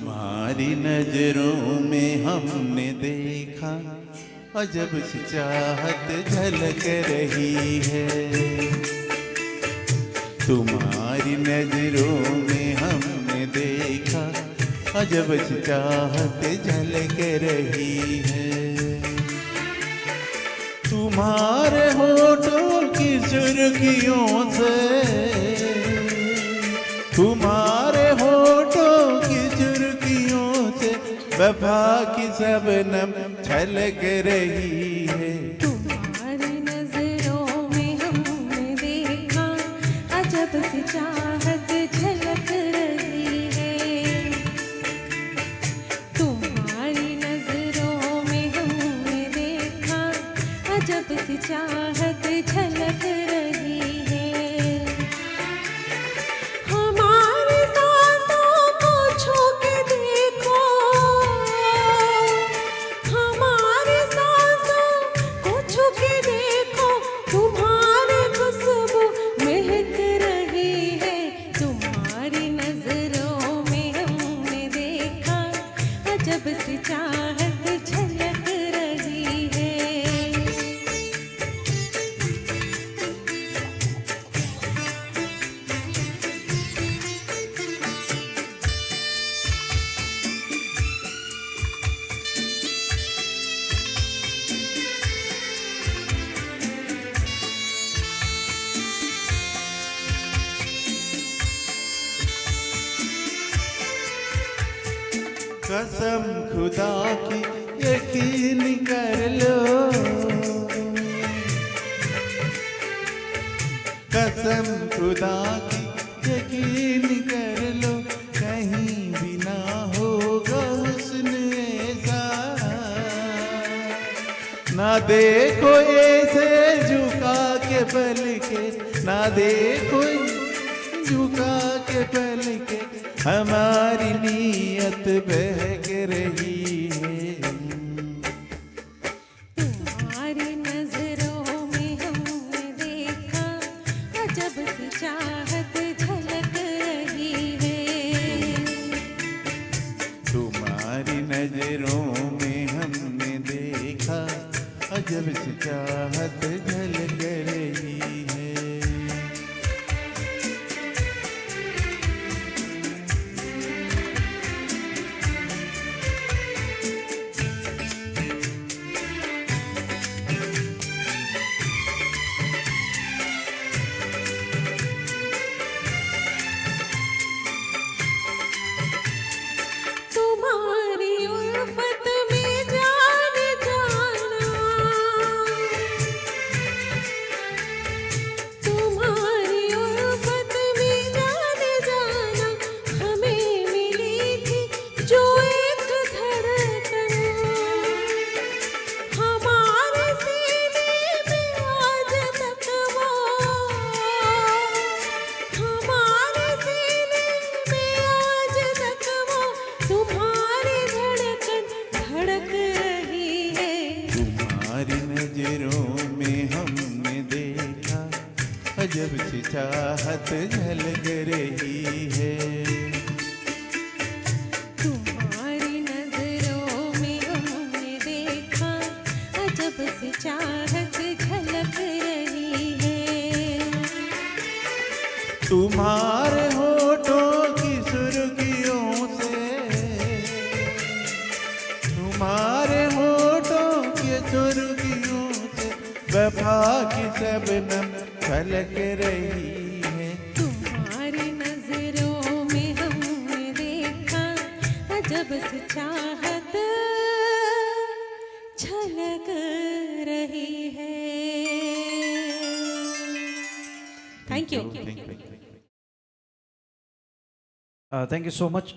तुम्हारी नजरों में हमने देखा अजब सी चाहत झलक रही है। तुम्हारी नजरों में हमने देखा अजब सी चाहत झलक रही है। तुम्हारे होठों की सुर्खियों से, तुम्हारे होठों की सुर्खियों से वफा की शबनम छलक रही है। तुम्हारी नजरों में हमने देखा अजब सी चाहत झलक रही है। तुम्हारी नजरों में हमने देखा अजब सी चाहत झलक रही है। हमारी सांसों को छू के देखो, हमारी सांसों को छू के देखो, तुम्हारी खुशबू महक रही है। तुम्हारी नजरों में हमने देखा अजब सी चाहत झलक रही है। कसम खुदा की यकीन कर लो, कसम खुदा की यकीन कर लो, कहीं भी ना होगा हुस्न ऐसा। ना देखो ऐसे झुका के पल के, ना देखो झुका के पल के, हमारी नीयत बहक रही है। तुम्हारी नजरों में हमने देखा अजब सी चाहत झलक रही है। तुम्हारी नजरों में हमने देखा अजब सी चाहत झलक रही है। तुम्हारी उल्फत में जान जाना, तुम्हारी उल्फत में जान जाना, हमें मिली थी जो एक धड़कन, हमारे सीने में आज तक वो, हमारे सीने में आज तक वो तुम्हारी धड़कन धड़क रही है। तुम्हारी नजरों में हमने देखा अजब सी चाहत झलक रही है। तुम्हारी नजरों में हमने देखा अजब सी चाहत झलक रही है। तुम्हारे होठों की सुर्खियों से, तुम्हारे होठों की सुर्खियों से वफा की शबनम छलक रही है। तुम्हारी नजरों में हमने देखा अजब सी चाहत झलक रही है। Thank you. Thank you so much.